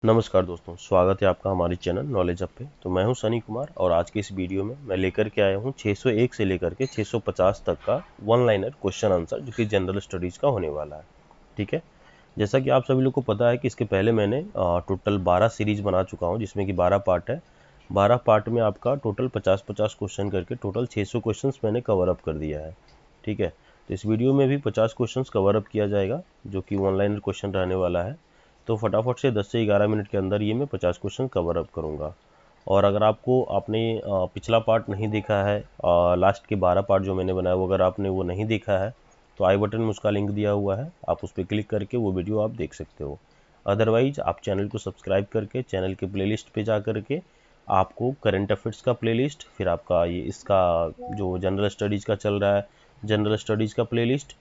नमस्कार दोस्तों, स्वागत है आपका हमारे चैनल नॉलेज अप पे। तो मैं हूं सनी कुमार और आज के इस वीडियो में मैं लेकर के आया हूं 601 से लेकर के 650 तक का वन लाइनर क्वेश्चन आंसर जो कि जनरल स्टडीज़ का होने वाला है। ठीक है, जैसा कि आप सभी लोग को पता है कि इसके पहले मैंने टोटल 12 सीरीज बना चुका हूं जिसमें कि 12 पार्ट है। 12 पार्ट में आपका टोटल 50-50 क्वेश्चन करके टोटल 600 क्वेश्चन मैंने कवर अप कर दिया है। ठीक है, तो इस वीडियो में भी 50 क्वेश्चन कवर अप किया जाएगा जो कि वन लाइनर क्वेश्चन रहने वाला है। तो फटाफट से 10 से 11 मिनट के अंदर ये मैं 50 क्वेश्चन कवर अप करूँगा। और अगर आपने पिछला पार्ट नहीं देखा है, लास्ट के 12 पार्ट जो मैंने बनाया वो अगर आपने वो नहीं देखा है तो आई बटन में उसका लिंक दिया हुआ है, आप उस पर क्लिक करके वो वीडियो आप देख सकते हो। अदरवाइज आप चैनल को सब्सक्राइब करके चैनल के प्लेलिस्ट पे जा करके आपको करंट अफेयर्स का प्लेलिस्ट, फिर आपका ये इसका जो जनरल स्टडीज़ का चल रहा है जनरल स्टडीज़ का प्लेलिस्ट,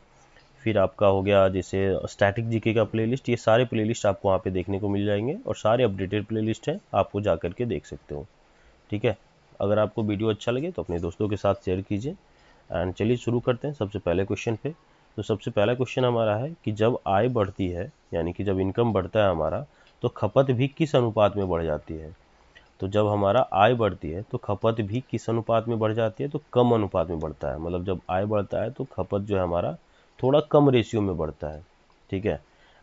फिर आपका हो गया जैसे स्टैटिक जीके का प्लेलिस्ट, ये सारे प्लेलिस्ट आपको वहाँ पे देखने को मिल जाएंगे और सारे अपडेटेड प्लेलिस्ट हैं, आपको जा करके देख सकते हो। ठीक है, अगर आपको वीडियो अच्छा लगे तो अपने दोस्तों के साथ शेयर कीजिए। एंड चलिए शुरू करते हैं सबसे पहले क्वेश्चन पे। तो सबसे पहला क्वेश्चन हमारा है कि जब आय बढ़ती है यानी कि जब इनकम बढ़ता है हमारा तो खपत भी किस अनुपात में बढ़ जाती है। तो जब हमारा आय बढ़ती है तो खपत भी किस अनुपात में बढ़ जाती है, तो कम अनुपात में बढ़ता है। मतलब जब आय बढ़ता है तो खपत जो है हमारा थोड़ा कम रेशियो में बढ़ता है। ठीक है,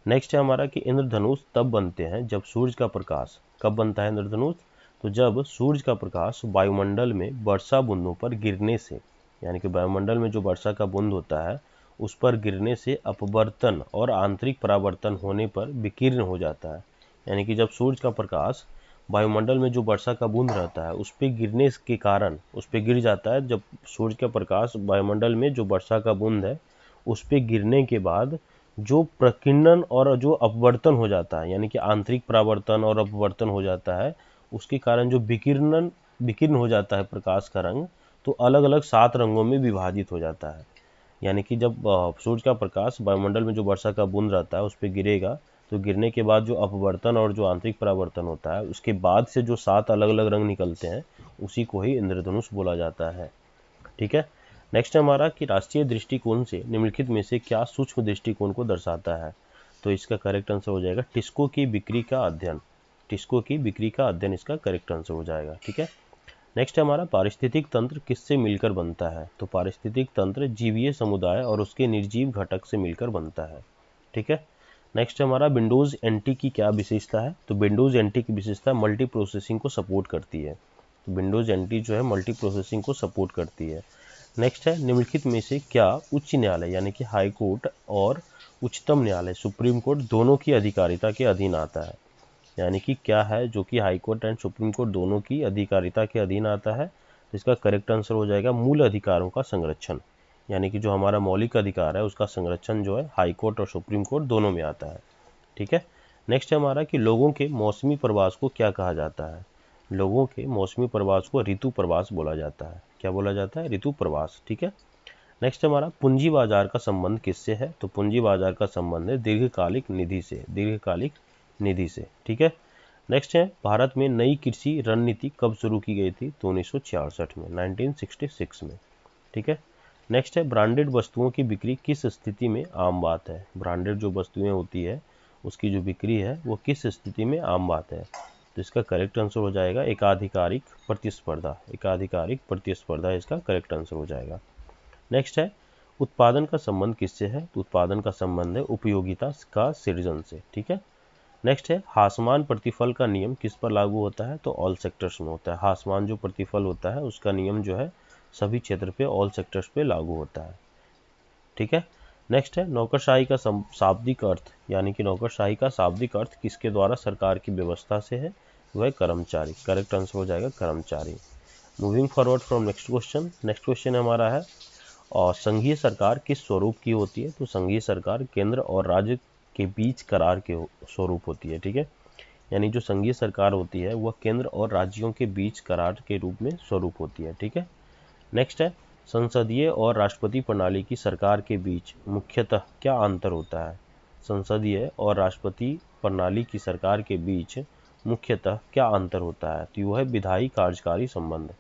नेक्स्ट है हमारा कि इंद्रधनुष तब बनते हैं जब सूर्य का प्रकाश, कब बनता है इंद्रधनुष, तो जब सूर्य का प्रकाश वायुमंडल में वर्षा बूंदों पर गिरने से, यानी कि वायुमंडल में जो वर्षा का बूंद होता है उस पर गिरने से अपवर्तन और आंतरिक परावर्तन होने पर विकीर्ण हो जाता है। यानी कि जब सूर्य का प्रकाश वायुमंडल में जो वर्षा का बूंद रहता है उस पर गिरने के कारण उस पर गिर जाता है, जब सूर्य का प्रकाश वायुमंडल में जो वर्षा का बूंद है उस पर गिरने के बाद जो प्रकीर्णन और जो अपवर्तन हो जाता है, यानी कि आंतरिक परावर्तन और अपवर्तन हो जाता है, उसके कारण जो विकीर्ण हो जाता है प्रकाश का रंग, तो अलग अलग 7 रंगों में विभाजित हो जाता है। यानी कि जब सूर्य का प्रकाश वायुमंडल में जो वर्षा का बूंद रहता है उस पर गिरेगा तो गिरने के बाद जो अपवर्तन और जो आंतरिक परावर्तन होता है उसके बाद से जो 7 अलग अलग रंग निकलते हैं उसी को ही इंद्रधनुष बोला जाता है। ठीक है, नेक्स्ट हमारा कि राष्ट्रीय दृष्टिकोण से निम्नलिखित में से क्या सूक्ष्म दृष्टिकोण को दर्शाता है। तो इसका करेक्ट आंसर हो जाएगा टिस्को की बिक्री का अध्ययन। टिस्को की बिक्री का अध्ययन इसका करेक्ट आंसर हो जाएगा। ठीक है, नेक्स्ट है हमारा पारिस्थितिक तंत्र किससे मिलकर बनता है। तो पारिस्थितिक तंत्र जीवीय समुदाय और उसके निर्जीव घटक से मिलकर बनता है। ठीक है, नेक्स्ट हमारा विंडोज एनटी की क्या विशेषता है। तो विंडोज एनटी की विशेषता मल्टी प्रोसेसिंग को सपोर्ट करती है। तो विंडोज एनटी जो है मल्टी प्रोसेसिंग को सपोर्ट करती है। नेक्स्ट है निम्नलिखित में से क्या उच्च न्यायालय यानी कि हाई कोर्ट और उच्चतम न्यायालय सुप्रीम कोर्ट दोनों की अधिकारिता के अधीन आता है। यानी कि क्या है जो कि high court and supreme court दोनों की अधिकारिता के अधीन आता है। तो इसका करेक्ट आंसर हो जाएगा मूल अधिकारों का संरक्षण। यानी कि जो हमारा मौलिक अधिकार है उसका संरक्षण जो है हाई कोर्ट और सुप्रीम कोर्ट दोनों में आता है। ठीक है, नेक्स्ट है हमारा कि लोगों के मौसमी प्रवास को क्या कहा जाता है। लोगों के मौसमी प्रवास को ऋतु प्रवास बोला जाता है। क्या बोला जाता है, ऋतु प्रवास। ठीक है, नेक्स्ट हमारा पूंजी बाजार का संबंध किससे है। तो पूंजी बाजार का संबंध है दीर्घकालिक निधि से, दीर्घकालिक निधि से। ठीक है, नेक्स्ट है भारत में नई कृषि रणनीति कब शुरू की गई थी। तो 1966 में, 1966 में। ठीक है, नेक्स्ट है ब्रांडेड वस्तुओं की बिक्री किस स्थिति में आम बात है। ब्रांडेड जो वस्तुएं होती है उसकी जो बिक्री है वो किस स्थिति में आम बात है। तो इसका करेक्ट आंसर हो जाएगा एकाधिकारिक प्रतिस्पर्धा। एकाधिकारिक प्रतिस्पर्धा इसका करेक्ट आंसर हो जाएगा। नेक्स्ट है उत्पादन का संबंध किससे है। तो उत्पादन का संबंध है उपयोगिता का सृजन से। ठीक है, नेक्स्ट है हासमान प्रतिफल का नियम किस पर लागू होता है। तो ऑल सेक्टर्स में होता है। हासमान जो प्रतिफल होता है उसका नियम जो है सभी क्षेत्र पे, ऑल सेक्टर्स पे लागू होता है। ठीक है, नेक्स्ट है नौकरशाही का शाब्दिक अर्थ, यानी कि नौकरशाही का शाब्दिक अर्थ किसके द्वारा सरकार की व्यवस्था से है। वह कर्मचारी। करेक्ट आंसर हो जाएगा कर्मचारी। Moving forward from next question. Next question हमारा है और संघीय सरकार किस स्वरूप की होती है। तो संघीय सरकार केंद्र और राज्य के बीच करार के स्वरूप होती है। ठीक है, यानी जो संघीय सरकार होती है वह केंद्र और राज्यों के बीच करार के रूप में स्वरूप होती है। ठीक है, नेक्स्ट है संसदीय और राष्ट्रपति प्रणाली की सरकार के बीच मुख्यतः क्या अंतर होता है। संसदीय और राष्ट्रपति प्रणाली की सरकार के बीच मुख्यतः क्या अंतर होता है। तो यह है विधायी कार्यकारी संबंध।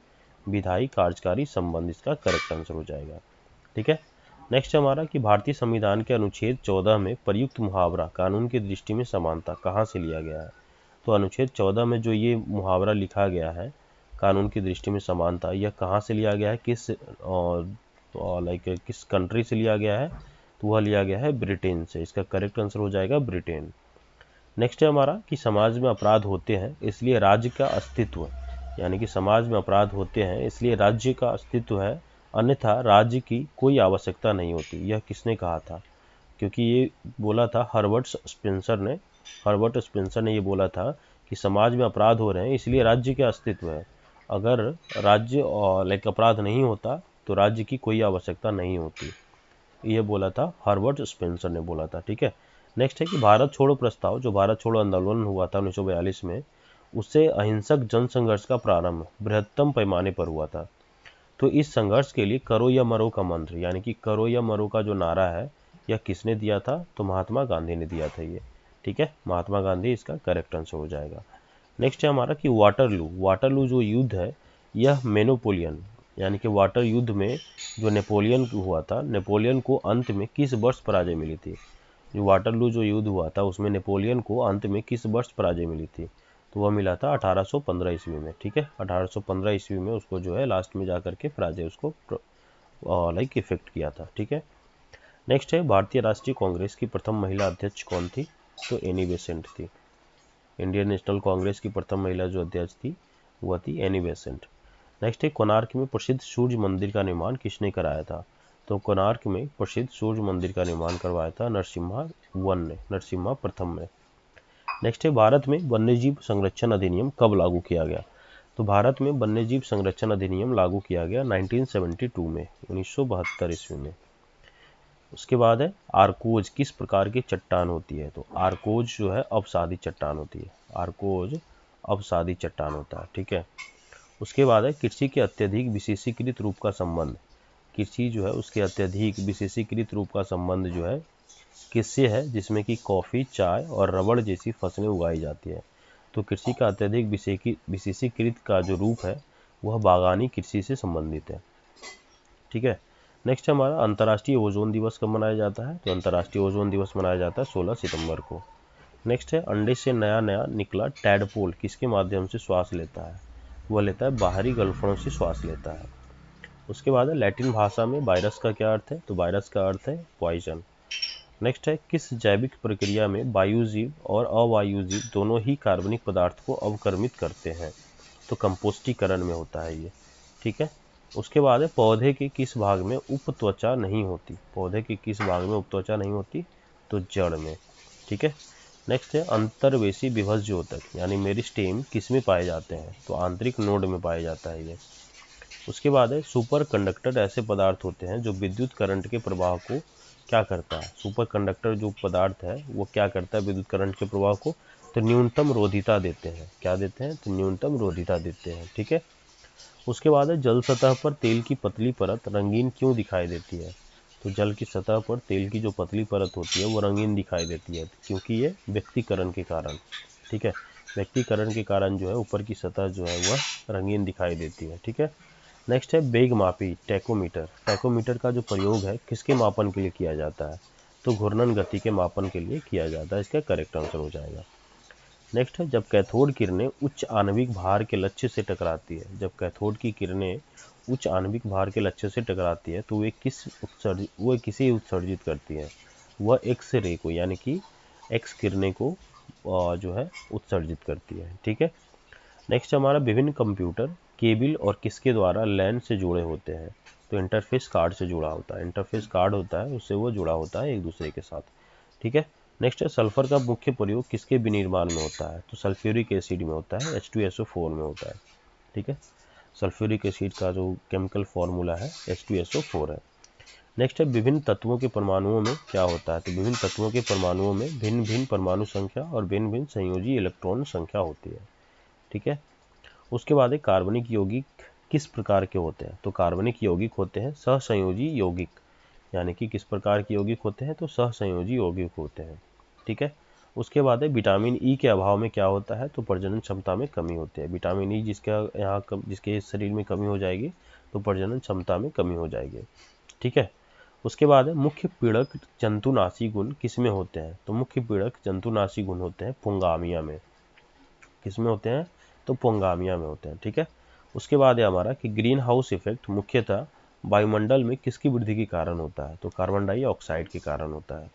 विधायी कार्यकारी संबंध इसका करेक्ट आंसर हो जाएगा। ठीक है, नेक्स्ट हमारा कि भारतीय संविधान के अनुच्छेद 14 में प्रयुक्त मुहावरा कानून की दृष्टि में समानता कहाँ से लिया गया है। तो अनुच्छेद 14 में जो ये मुहावरा लिखा गया है, कानून की दृष्टि में समानता, यह कहाँ से लिया गया है, किस कंट्री से लिया गया है, तो वह लिया गया है ब्रिटेन से। इसका करेक्ट आंसर हो जाएगा ब्रिटेन। नेक्स्ट है हमारा कि समाज में अपराध होते हैं इसलिए राज्य का अस्तित्व, यानी कि समाज में अपराध होते हैं इसलिए राज्य का अस्तित्व है, अन्यथा राज्य की कोई आवश्यकता नहीं होती। यह किसने कहा था? क्योंकि ये बोला था हर्बर्ट स्पेंसर ने ये बोला था कि समाज में अपराध हो रहे हैं इसलिए राज्य का अस्तित्व है। अगर राज्य अपराध नहीं होता तो राज्य की कोई आवश्यकता नहीं होती। ये बोला था हर्बर्ट स्पेंसर ने बोला था। ठीक है। नेक्स्ट है कि भारत छोड़ो प्रस्ताव, जो भारत छोड़ो आंदोलन हुआ था 1942 में, उससे अहिंसक जन संघर्ष का प्रारंभ बृहत्तम पैमाने पर हुआ था। तो इस संघर्ष के लिए करो या मरो का मंत्र, यानी कि करो या मरो का जो नारा है, यह किसने दिया था? तो महात्मा गांधी ने दिया था ये। ठीक है, महात्मा गांधी इसका करेक्ट आंसर हो जाएगा। नेक्स्ट है हमारा कि वाटरलू जो युद्ध है, यह मेनोपोलियन, यानी कि वाटर युद्ध में जो नेपोलियन हुआ था, नेपोलियन को अंत में किस वर्ष पराजय मिली थी? जो वाटरलू जो युद्ध हुआ था उसमें नेपोलियन को अंत में किस वर्ष पराजय मिली थी? तो वह मिला था 1815 ईस्वी में। ठीक है, 1815 ईस्वी में उसको जो है लास्ट में जाकर के पराजय उसको इफेक्ट किया था। ठीक है। नेक्स्ट है भारतीय राष्ट्रीय कांग्रेस की प्रथम महिला अध्यक्ष कौन थी? तो एनी बेसेंट थी। इंडियन नेशनल कांग्रेस की प्रथम महिला जो अध्यक्ष थी वह थी एनी बेसेंट। नेक्स्ट है कोणार्क में प्रसिद्ध सूर्य मंदिर का निर्माण किसने कराया था? तो कोणार्क में प्रसिद्ध सूर्य मंदिर का निर्माण करवाया था नरसिम्हा प्रथम ने। नेक्स्ट है भारत में वन्यजीव संरक्षण अधिनियम कब लागू किया गया? तो भारत में वन्यजीव संरक्षण अधिनियम लागू किया गया 1972 में, 1972 ईस्वी में। उसके बाद है आर्कोज किस प्रकार की चट्टान होती है? तो आर्कोज जो है अपसादी चट्टान होती है। आर्कोज अपसादी चट्टान होता है। ठीक है। उसके बाद है कृषि के अत्यधिक विशेषीकृत रूप का संबंध। कृषि जो है उसके अत्यधिक विशेषीकृत रूप का संबंध जो है किससे है? जिसमें कि कॉफ़ी, चाय और रबड़ जैसी फसलें उगाई जाती है। तो कृषि का अत्यधिक विशेषीकृत का जो रूप है वह बागानी कृषि से संबंधित है। ठीक है। नेक्स्ट हमारा अंतर्राष्ट्रीय ओजोन दिवस कब मनाया जाता है? तो अंतर्राष्ट्रीय ओजोन दिवस मनाया जाता है 16 सितंबर को। नेक्स्ट है अंडे से नया निकला टैडपोल किसके माध्यम से श्वास लेता है? वह लेता है बाहरी गलफड़ों से श्वास लेता है। उसके बाद है लैटिन भाषा में वायरस का क्या अर्थ है? तो वायरस का अर्थ है पॉइजन। नेक्स्ट है किस जैविक प्रक्रिया में वायुजीव और अवायुजीव दोनों ही कार्बनिक पदार्थ को अवक्रमित करते हैं? तो कंपोस्टीकरण में होता है ये। ठीक है। उसके बाद है पौधे के किस भाग में उपत्वचा नहीं होती? पौधे के किस भाग में उपत्वचा नहीं होती? तो जड़ में। ठीक है। नेक्स्ट है अंतर्वेशी विभज्योतक यानी मेरिस्टेम किस में पाए जाते हैं? तो आंतरिक नोड में पाया जाता है ये। उसके बाद है सुपर कंडक्टर ऐसे पदार्थ होते हैं जो विद्युत करंट के प्रवाह को क्या करता है? सुपर कंडक्टर जो पदार्थ है वो क्या करता है विद्युत करंट के प्रवाह को? तो न्यूनतम रोधिता देते हैं। क्या देते हैं? तो न्यूनतम रोधिता देते हैं। ठीक है। उसके बाद है जल सतह पर तेल की पतली परत रंगीन क्यों दिखाई देती है? तो जल की सतह पर तेल की जो पतली परत होती है वो रंगीन दिखाई देती है क्योंकि ये व्यक्तीकरण के कारण। ठीक है, व्यक्तीकरण के कारण जो है ऊपर की सतह जो है वह रंगीन दिखाई देती है। ठीक है। नेक्स्ट है वेग मापी टैकोमीटर। टैकोमीटर का जो प्रयोग है किसके मापन के लिए किया जाता है? तो घूर्णन गति के मापन के लिए किया जाता है। इसका करेक्ट आंसर हो जाएगा। नेक्स्ट है जब कैथोड किरणें उच्च आणविक भार के लक्ष्य से टकराती है, जब कैथोड की किरणें उच्च आणविक भार के लक्ष्य से टकराती है तो वो किसे उत्सर्जित करती है? वह एक्स रे को यानी कि एक्स किरणें को जो है उत्सर्जित करती है। ठीक है। नेक्स्ट हमारा विभिन्न कंप्यूटर केबल और किसके द्वारा लैन से जुड़े होते हैं? तो इंटरफेस कार्ड से जुड़ा होता है। इंटरफेस कार्ड होता है उससे वो जुड़ा होता है एक दूसरे के साथ। ठीक है। नेक्स्ट है सल्फर का मुख्य प्रयोग किसके विनिर्माण में होता है? तो सल्फ्यूरिक एसिड में होता है, H2SO4 में होता है। ठीक है, सल्फ्यूरिक एसिड का जो केमिकल फॉर्मूला है H2SO4 है। नेक्स्ट है विभिन्न तत्वों के परमाणुओं में क्या होता है? तो विभिन्न तत्वों के परमाणुओं में भिन्न भिन्न परमाणु संख्या और भिन्न भिन्न संयोजी इलेक्ट्रॉन संख्या होती है। ठीक है। उसके बाद एक कार्बनिक यौगिक किस प्रकार के होते हैं? तो कार्बनिक यौगिक होते हैं सहसंयोजी यौगिक, यानी कि किस प्रकार के यौगिक होते हैं? तो सहसंयोजी यौगिक होते हैं। ठीक है। उसके बाद है विटामिन ई के अभाव में क्या होता है? तो प्रजनन क्षमता में कमी होती है। विटामिन ई जिसके शरीर में कमी हो जाएगी तो प्रजनन क्षमता में कमी हो जाएगी। ठीक है। उसके बाद है मुख्य पीड़क जंतुनाशी गुण किस में होते हैं? तो मुख्य पीड़क जंतुनाशी गुण होते हैं फुंगामिया में। किसमें होते हैं, तो पोंगामिया में होते हैं। ठीक है, उसके बाद है हमारा कि ग्रीन हाउस इफेक्ट मुख्यतः वायुमंडल में किसकी वृद्धि के कारण होता है, तो कार्बन डाइऑक्साइड के कारण होता है।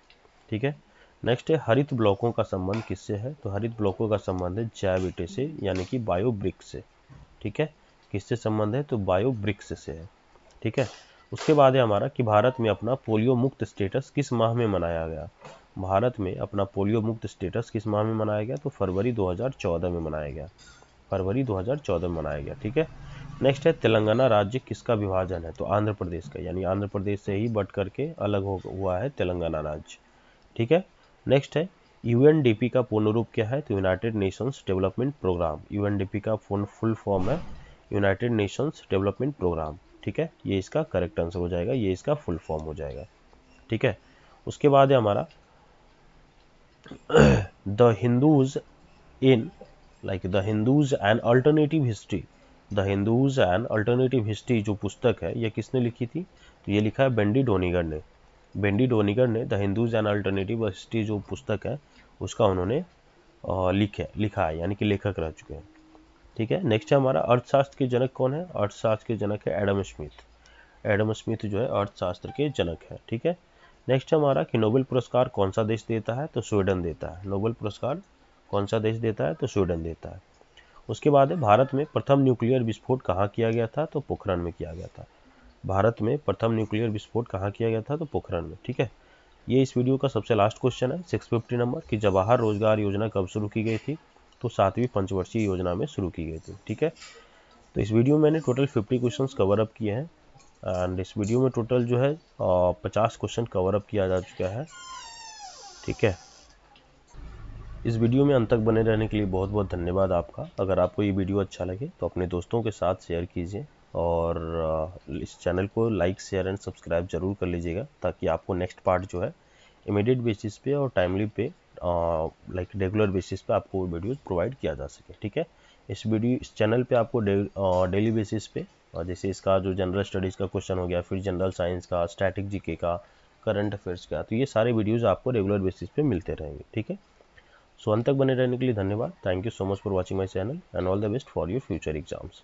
ठीक है, नेक्स्ट है हरित ब्लॉकों का संबंध किससे है, तो हरित ब्लॉकों का संबंध है जैव ईंटे से यानी कि बायोब्रिक्स से। ठीक है, किससे संबंध है, तो बायोब्रिक्स से है। ठीक है, उसके बाद है हमारा कि भारत में अपना पोलियो मुक्त स्टेटस किस माह में मनाया गया। भारत में अपना पोलियो मुक्त स्टेटस किस माह में मनाया गया, तो फरवरी 2014 में मनाया गया। फरवरी 2014 में मनाया गया। ठीक है, नेक्स्ट है तेलंगाना राज्य किसका विभाजन है, तो आंध्र प्रदेश का, यानी आंध्र प्रदेश से ही बट करके अलग हुआ है तेलंगाना राज्य। ठीक है, नेक्स्ट है यूएनडीपी का पूर्ण रूप क्या है, तो United Nations Development Programme. UNDP का फुल फॉर्म है यूनाइटेड नेशंस डेवलपमेंट प्रोग्राम। ठीक है, ये इसका करेक्ट आंसर हो जाएगा, ये इसका फुल फॉर्म हो जाएगा। ठीक है, उसके बाद है हमारा the Hindus in the Hindus and alternative history. The Hindus and alternative history जो पुस्तक है, ये किसने लिखी थी, तो ये लिखा है बेंडी डोनिगर ने। बेंडी डोनिगर ने the Hindus and alternative history जो पुस्तक है उसका उन्होंने लिखा है, यानी कि लेखक रह चुके हैं। ठीक है, नेक्स्ट है हमारा अर्थशास्त्र के जनक कौन है, अर्थशास्त्र के जनक है एडम स्मिथ। एडम स्मिथ जो है अर्थशास्त्र के जनक है। ठीक है, नेक्स्ट हमारा कि नोबेल पुरस्कार कौन सा देश देता है, तो स्वीडन देता है। नोबेल पुरस्कार कौन सा देश देता है, तो स्वीडन देता है। उसके बाद है भारत में प्रथम न्यूक्लियर विस्फोट कहाँ किया गया था, तो पोखरण में किया गया था। भारत में प्रथम न्यूक्लियर विस्फोट कहाँ किया गया था, तो पोखरण में। ठीक है, ये इस वीडियो का सबसे लास्ट क्वेश्चन है 650 नंबर कि जवाहर रोजगार योजना कब शुरू की गई थी, तो 7वीं पंचवर्षीय योजना में शुरू की गई थी। ठीक है, तो इस वीडियो में मैंने टोटल 50 क्वेश्चन कवर अप किए हैं एंड इस वीडियो में टोटल जो है 50 क्वेश्चन कवर अप किया जा चुका है। ठीक है, इस वीडियो में अंत तक बने रहने के लिए बहुत बहुत धन्यवाद आपका। अगर आपको ये वीडियो अच्छा लगे तो अपने दोस्तों के साथ शेयर कीजिए और इस चैनल को लाइक शेयर एंड सब्सक्राइब जरूर कर लीजिएगा, ताकि आपको नेक्स्ट पार्ट जो है इमीडिएट बेसिस पे और टाइमली पे रेगुलर बेसिस पे आपको वीडियोस प्रोवाइड किया जा सके। ठीक है, इस चैनल पे आपको डेली बेसिस पे जैसे इसका जो जनरल स्टडीज़ का क्वेश्चन हो गया, फिर जनरल साइंस का, स्टैटिक जीके का, करंट अफेयर्स का, तो ये सारे वीडियोज़ आपको रेगुलर बेसिस पे मिलते रहेंगे। ठीक है, सो अंत तक बने रहने के लिए धन्यवाद। Thank you so much for watching my channel and all the best for your future exams.